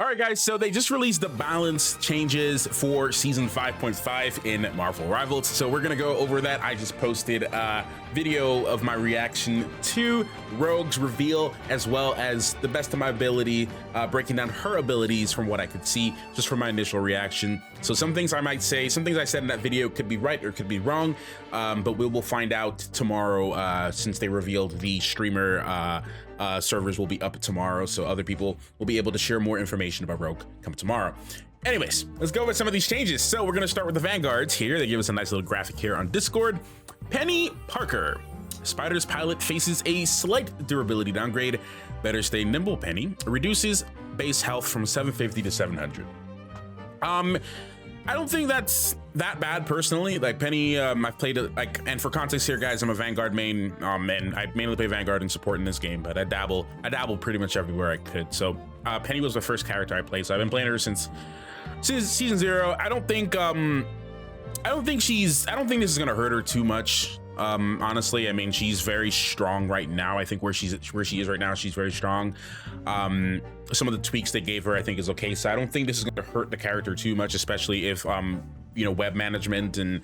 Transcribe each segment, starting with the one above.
All right, guys, so they just released the balance changes for season 5.5 in Marvel Rivals. So we're going to go over that. I just posted a video of my reaction to Rogue's reveal, as well as the best of my ability, breaking down her abilities from what I could see, just from my initial reaction. So some things I might say, some things I said in that video could be right or could be wrong, but we will find out tomorrow since they revealed the streamer servers will be up tomorrow, so other people will be able to share more information about Rogue come tomorrow. Anyways, let's go over some of these changes. So we're gonna start with the Vanguards here. They give us a nice little graphic here on Discord. Penny Parker. Spider's pilot faces a slight durability downgrade. Better stay nimble, Penny. Reduces base health from 750 to 700. I don't think that's that bad personally. Like Penny, I've played it, like, and for context here, guys, I'm a Vanguard main, and I mainly play Vanguard and support in this game, but I dabble pretty much everywhere I could. So Penny was the first character I played, so I've been playing her since season 0. I don't think this is gonna hurt her too much. Honestly, I mean, she's very strong right now. I think where she is right now, she's very strong. Some of the tweaks they gave her, I think, is okay. So I don't think this is going to hurt the character too much, especially if you know, web management and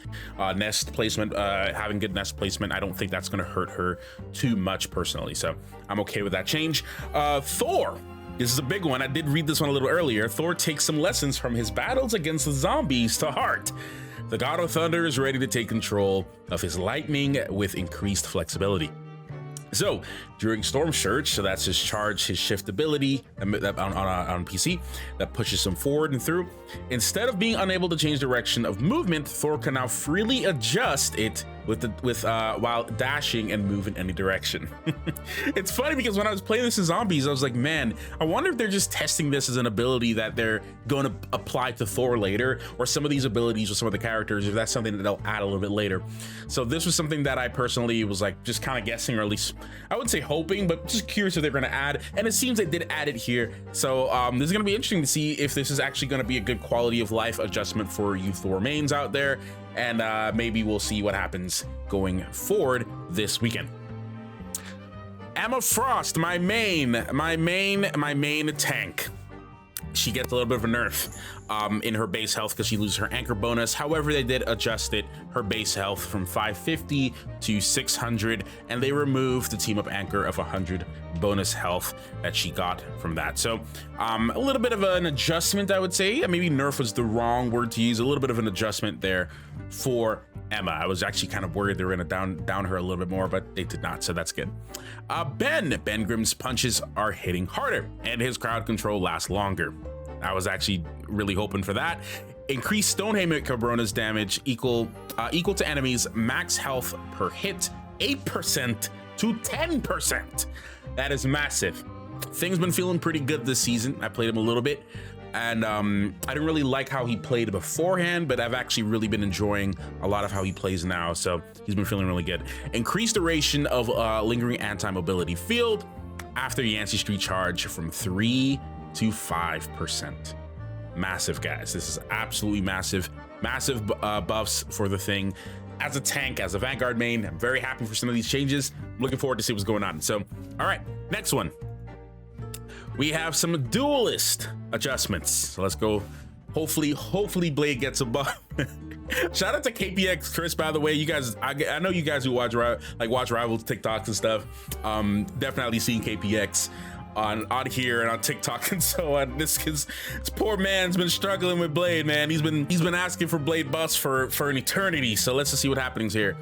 nest placement, having good nest placement. I don't think that's going to hurt her too much personally. So I'm okay with that change. Thor. This is a big one. I did read this one a little earlier. Thor takes some lessons from his battles against the zombies to heart. The God of Thunder is ready to take control of his lightning with increased flexibility. So during Storm Surge, so that's his charge, his shift ability on PC that pushes him forward and through. Instead of being unable to change direction of movement, Thor can now freely adjust it while dashing and move in any direction. It's funny because when I was playing this in Zombies, I was like, man, I wonder if they're just testing this as an ability that they're going to apply to Thor later, or some of these abilities with some of the characters, if that's something that they'll add a little bit later. So this was something that I personally was like just kind of guessing, or at least I wouldn't say hoping, but just curious if they're going to add, and it seems they did add it here. So this is going to be interesting to see if this is actually going to be a good quality of life adjustment for you Thor mains out there, and maybe we'll see what happens going forward this weekend. Emma Frost, my main tank. She gets a little bit of a nerf in her base health because she loses her anchor bonus. However, they did adjust her base health from 550 to 600, and they removed the team up anchor of 100 bonus health that she got from that. So a little bit of an adjustment, I would say. Maybe nerf was the wrong word to use. A little bit of an adjustment there for Emma. I was actually kind of worried they were going to down her a little bit more, but they did not, so that's good. Ben Grimm's punches are hitting harder, and his crowd control lasts longer. I was actually really hoping for that. Increased Stonehammer Cabrona's damage equal to enemies' max health per hit, 8% to 10%. That is massive. Things been feeling pretty good this season. I played him a little bit, and I didn't really like how he played beforehand, but I've actually really been enjoying a lot of how he plays now, so he's been feeling really good. Increased duration of lingering anti-mobility field after Yancey Street charge from 3 to 5%. Massive, guys. This is absolutely massive buffs for the thing. As a tank, as a Vanguard main, I'm very happy for some of these changes. I'm looking forward to see what's going on. So all right, next one, we have some duelist adjustments. So let's go. Hopefully Blade gets a buff. Shout out to KPX Chris, by the way. You guys, I know you guys who watch Rivals TikToks and stuff, definitely seen KPX on here and on TikTok and so on. This poor man's been struggling with Blade, man. He's been asking for Blade buffs for an eternity. So let's just see what happens here.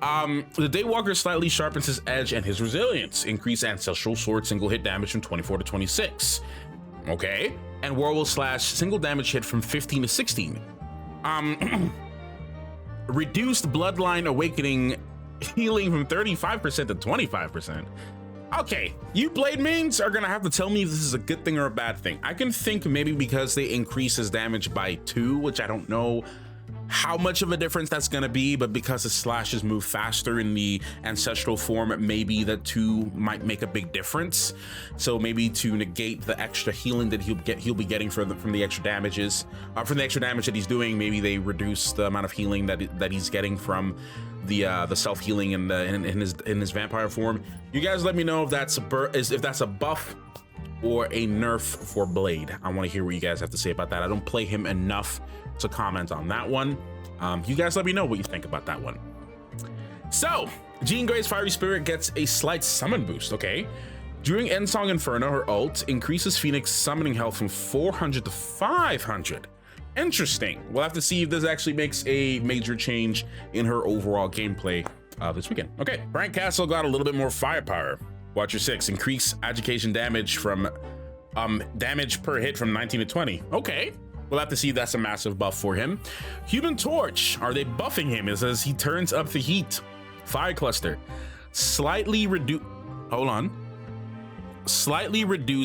The Daywalker slightly sharpens his edge and his resilience. Increase Ancestral Sword single hit damage from 24 to 26. Okay. And Werewolf Slash single damage hit from 15 to 16. Reduced Bloodline Awakening healing from 35% to 25%. Okay, you Blade mains are gonna have to tell me if this is a good thing or a bad thing. I can think maybe because they increase his damage by 2, which I don't know how much of a difference that's gonna be, but because his slashes move faster in the ancestral form, maybe the 2 might make a big difference. So maybe to negate the extra healing that he'll be getting from the extra damages, from the extra damage that he's doing, maybe they reduce the amount of healing that he's getting from the self-healing in his vampire form. You guys let me know if that's a buff or a nerf for Blade? I want to hear what you guys have to say about that. I don't play him enough to comment on that one. You guys let me know what you think about that one. So, Jean Grey's Fiery Spirit gets a slight summon boost, okay? During Endsong Inferno, her ult increases Phoenix summoning health from 400 to 500. Interesting. We'll have to see if this actually makes a major change in her overall gameplay this weekend. Okay, Brian Castle got a little bit more firepower. Watcher 6, increase education damage from damage per hit from 19 to 20. Okay, we'll have to see if that's a massive buff for him. Human Torch, are they buffing him as he turns up the heat? Fire Cluster, slightly reduce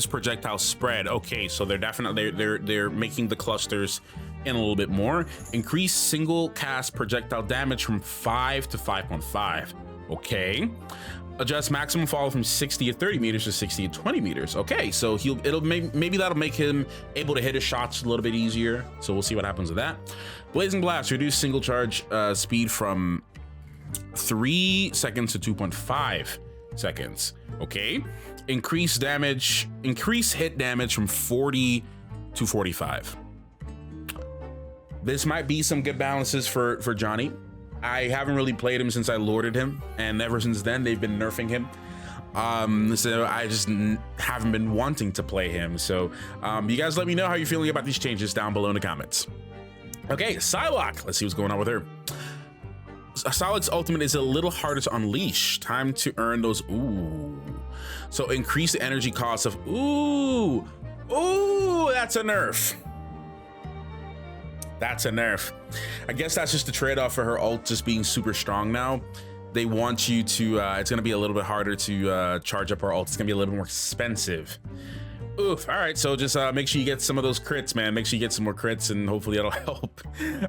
projectile spread. Okay, so they're definitely they're making the clusters in a little bit more. Increase single cast projectile damage from 5 to 5.5. Okay. Adjust maximum fall from 60 to 30 meters to 60 to 20 meters. Okay, so maybe that'll make him able to hit his shots a little bit easier. So we'll see what happens with that. Blazing Blast, reduce single charge speed from 3 seconds to 2.5 seconds. Okay. Increase hit damage from 40 to 45. This might be some good balances for Johnny. I haven't really played him since I lorded him, and ever since then they've been nerfing him. So I just haven't been wanting to play him. So you guys let me know how you're feeling about these changes down below in the comments. Okay, Psylocke, let's see what's going on with her. Psylocke's ultimate is a little harder to unleash. Time to earn those. Ooh. So increase the energy cost of. Ooh, that's a nerf. That's a nerf. I guess that's just the trade-off for her ult just being super strong now. They want you to, it's gonna be a little bit harder to charge up her ult. It's gonna be a little more expensive. Oof, all right, so just make sure you get some of those crits, man. Make sure you get some more crits and hopefully that'll help.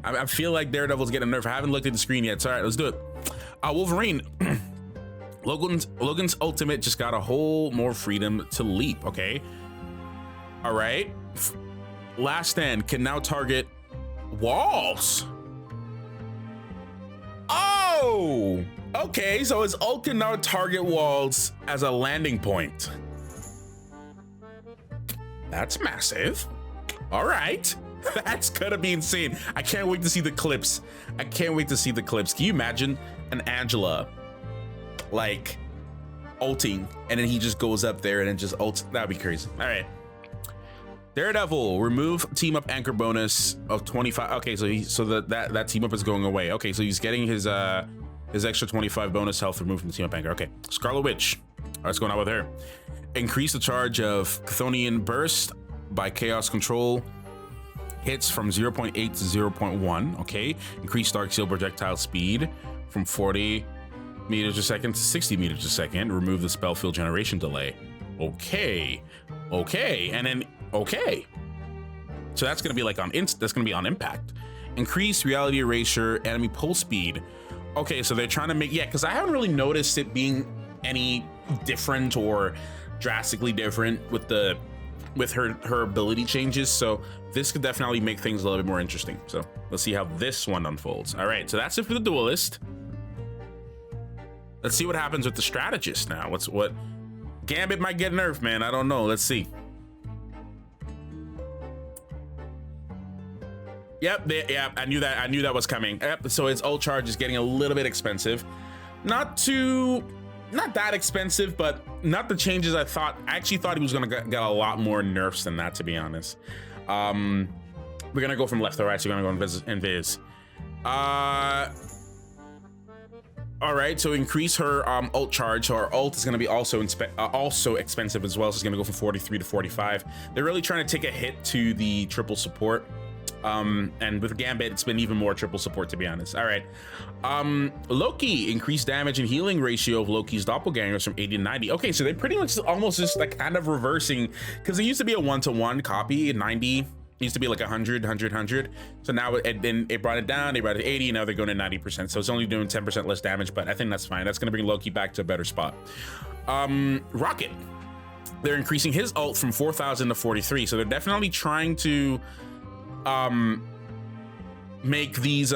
I feel like Daredevil's getting a nerf. I haven't looked at the screen yet, so all right, let's do it. Wolverine. Logan's ultimate just got a whole more freedom to leap, okay? All right. Last Stand can now target walls. Oh, okay, so his ult can now target walls as a landing point. That's massive. All right, that's gonna be insane. I can't wait to see the clips. Can you imagine an Angela like ulting and then he just goes up there and then just ults? That'd be crazy. All right. Daredevil, remove team up anchor bonus of 25. Okay, so that team up is going away. Okay, so he's getting his extra 25 bonus health removed from the team up anchor. Okay, Scarlet Witch, what's going on with her? Increase the charge of Chthonian Burst by Chaos Control hits from 0.8 to 0.1. Okay, increase Dark Seal projectile speed from 40 meters a second to 60 meters a second. Remove the spell field generation delay. Okay, and then. Okay, so that's gonna be like that's gonna be on impact. Increase reality erasure enemy pull speed. Okay, so they're trying to make, yeah, because I haven't really noticed it being any different or drastically different with her ability changes. So this could definitely make things a little bit more interesting. So let's see how this one unfolds. All right, so that's it for the duelist. Let's see what happens with the strategist now. What Gambit might get nerfed, man. I don't know. Let's see. Yep, I knew that was coming. Yep, so its ult charge is getting a little bit expensive. Not that expensive, but not the changes I thought. I actually thought he was gonna get a lot more nerfs than that, to be honest. We're gonna go from left to right, so we're gonna go invis. All right, so increase her ult charge. So her ult is gonna be also expensive as well. So it's gonna go from 43 to 45. They're really trying to take a hit to the triple support. And with Gambit, it's been even more triple support, to be honest. All right. Loki, increased damage and healing ratio of Loki's doppelgangers from 80 to 90. Okay, so they're pretty much almost just like kind of reversing, because it used to be a 1-to-1 copy. 90 used to be like 100, 100, 100. So now then it brought it down, they brought it to 80, now they're going to 90%. So it's only doing 10% less damage, but I think that's fine. That's going to bring Loki back to a better spot. Rocket, they're increasing his ult from 4,000 to 43. So they're definitely trying to make these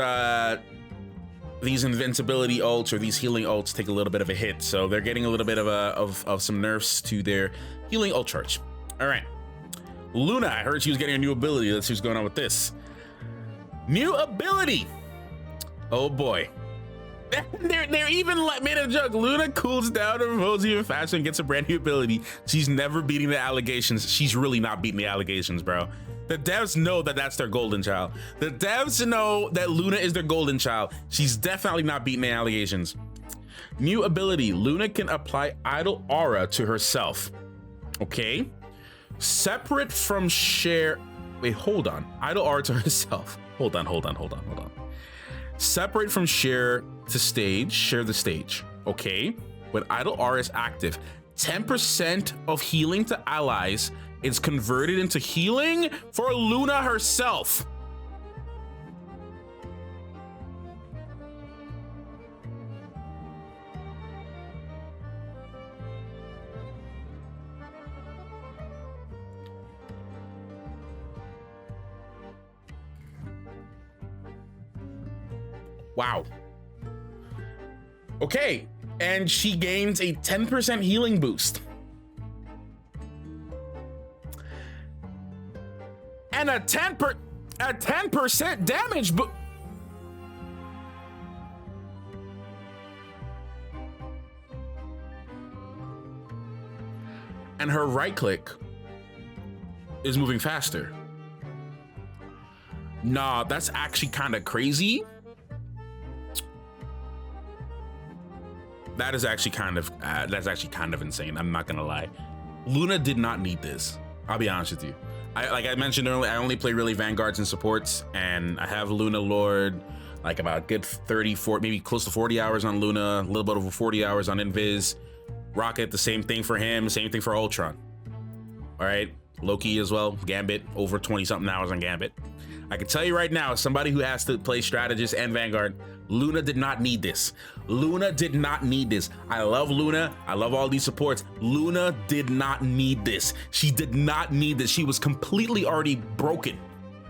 invincibility ults or these healing ults take a little bit of a hit. So they're getting a little bit of some nerfs to their healing ult charge. All right. Luna, I heard she was getting a new ability. Let's see what's going on with this. New ability. Oh boy. They're even made a joke. Luna cools down and rolls even faster and gets a brand new ability. She's never beating the allegations. She's really not beating the allegations, bro. The devs know that that's their golden child. The devs know that Luna is their golden child. She's definitely not beating the allegations. New ability. Luna can apply idle aura to herself. Okay. Separate from share. Wait, hold on. Idle aura to herself. Hold on. Separate from share to stage, share the stage. Okay. When idle aura is active, 10% of healing to allies is converted into healing for Luna herself. Wow. Okay, and she gains a 10% healing boost. And a 10% damage boost. And her right click is moving faster. Nah, that's actually kind of crazy. That is actually kind of insane. I'm not gonna lie. Luna did not need this. I'll be honest with you. Like I mentioned earlier, I only play really Vanguards and supports, and I have Luna Lord, like about a good 30, 40, maybe close to 40 hours on Luna, a little bit over 40 hours on Invis. Rocket, the same thing for him, same thing for Ultron. All right, Loki as well, Gambit, over 20 something hours on Gambit. I can tell you right now, as somebody who has to play Strategist and Vanguard, Luna did not need this. Luna did not need this. I love Luna. I love all these supports. Luna did not need this. She did not need this. She was completely already broken.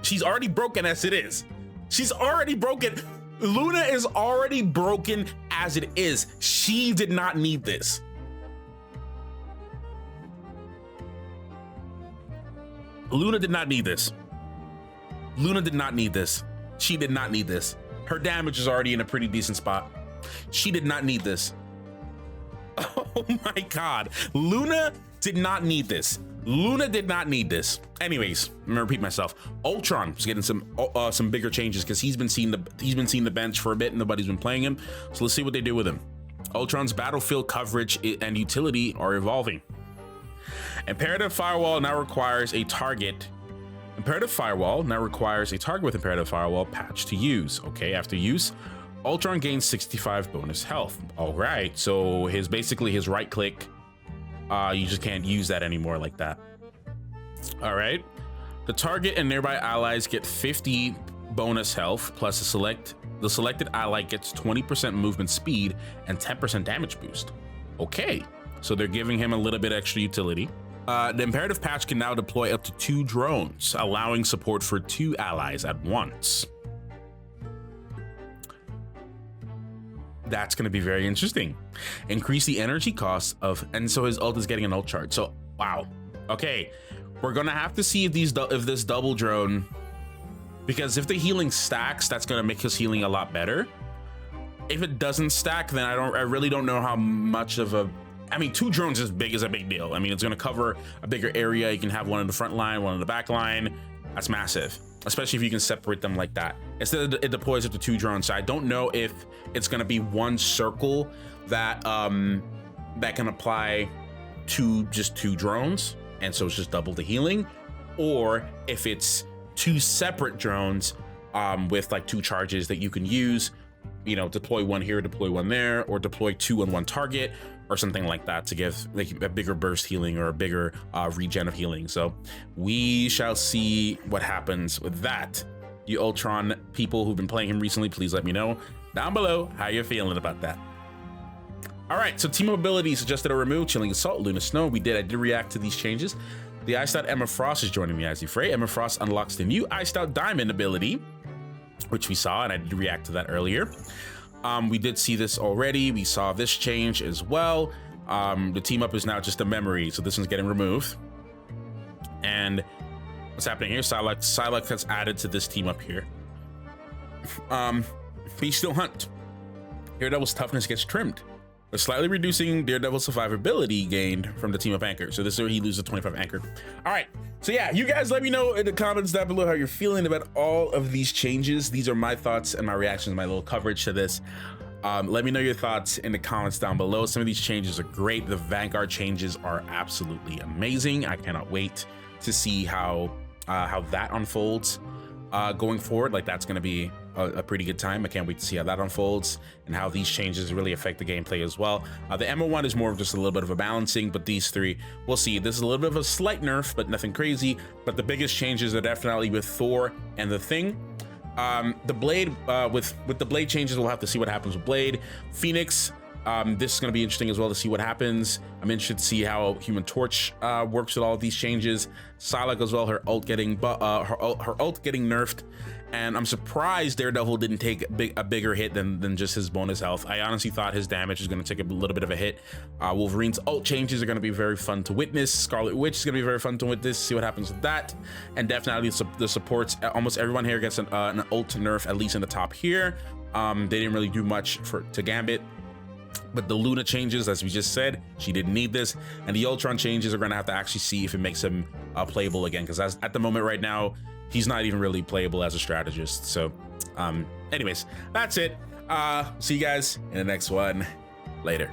She's already broken as it is. She's already broken. Luna is already broken as it is. She did not need this. Luna did not need this. Luna did not need this. She did not need this. Her damage is already in a pretty decent spot. She did not need this. Oh my God. Luna did not need this. Luna did not need this. Anyways, I'm gonna repeat myself. Ultron is getting some bigger changes because he's been seeing the bench for a bit and nobody's been playing him. So let's see what they do with him. Ultron's battlefield coverage and utility are evolving. Imperative Firewall now requires a target. Imperative Firewall now requires a target with Imperative Firewall patch to use. Okay, after use, Ultron gains 65 bonus health. All right, so basically his right click, you just can't use that anymore like that. All right, the target and nearby allies get 50 bonus health plus the selected ally gets 20% movement speed and 10% damage boost. Okay, so they're giving him a little bit extra utility. The Imperative patch can now deploy up to 2 drones, allowing support for 2 allies at once. That's going to be very interesting. Increase the energy cost of, and so his ult is getting an ult charge. So, wow. Okay, we're going to have to see if this double drone, because if the healing stacks, that's going to make his healing a lot better. If it doesn't stack, then I really don't know how much of a, I mean, 2 drones is a big deal. I mean, it's going to cover a bigger area. You can have one in the front line, one in the back line. That's massive, especially if you can separate them like that. Instead, it deploys up to 2 drones. So I don't know if it's going to be one circle that that can apply to just 2 drones, and so it's just double the healing, or if it's 2 separate drones with like 2 charges that you can use. You know, deploy one here, deploy one there, or deploy 2 on one target, or something like that to give like a bigger burst healing or a bigger regen of healing. So we shall see what happens with that. You Ultron people who've been playing him recently, please let me know down below how you're feeling about that. All right, so team abilities adjusted or removed. Chilling Assault, Luna Snow. I did react to these changes. The Iced Out Emma Frost is joining me as Fray. Emma Frost unlocks the new Iced Out Diamond ability, which we saw, and I did react to that earlier. We did see this already. We saw this change as well. The team up is now just a memory, so this one's getting removed. And what's happening here? Psylocke has added to this team up here. He's still Hunt. Daredevil's toughness gets trimmed. They're slightly reducing Daredevil's survivability gained from the team up anchor. So this is where he loses 25 anchor. All right. So yeah, you guys let me know in the comments down below how you're feeling about all of these changes. These are my thoughts and my reactions, my little coverage to this. Let me know your thoughts in the comments down below. Some of these changes are great. The Vanguard changes are absolutely amazing. I cannot wait to see how that unfolds going forward. Like, that's going to be a pretty good time. I can't wait to see how that unfolds and how these changes really affect the gameplay as well. The Emma one is more of just a little bit of a balancing, but these three, we'll see. This is a little bit of a slight nerf, but nothing crazy. But the biggest changes are definitely with Thor and the Thing. The Blade, with the Blade changes, we'll have to see what happens with Blade. Phoenix, this is going to be interesting as well to see what happens. I'm interested to see how Human Torch works with all of these changes. Psylocke as well, her ult getting nerfed, and I'm surprised Daredevil didn't take a bigger hit than just his bonus health. I honestly thought his damage was going to take a little bit of a hit. Wolverine's ult changes are going to be very fun to witness. Scarlet Witch is going to be very fun to witness. See what happens with that, and definitely the supports. Almost everyone here gets an ult nerf, at least in the top here. They didn't really do much to Gambit. But the Luna changes, as we just said, she didn't need this. And the Ultron changes are going to have to actually see if it makes him playable again. Because at the moment right now, he's not even really playable as a strategist. So anyways, that's it. See you guys in the next one. Later.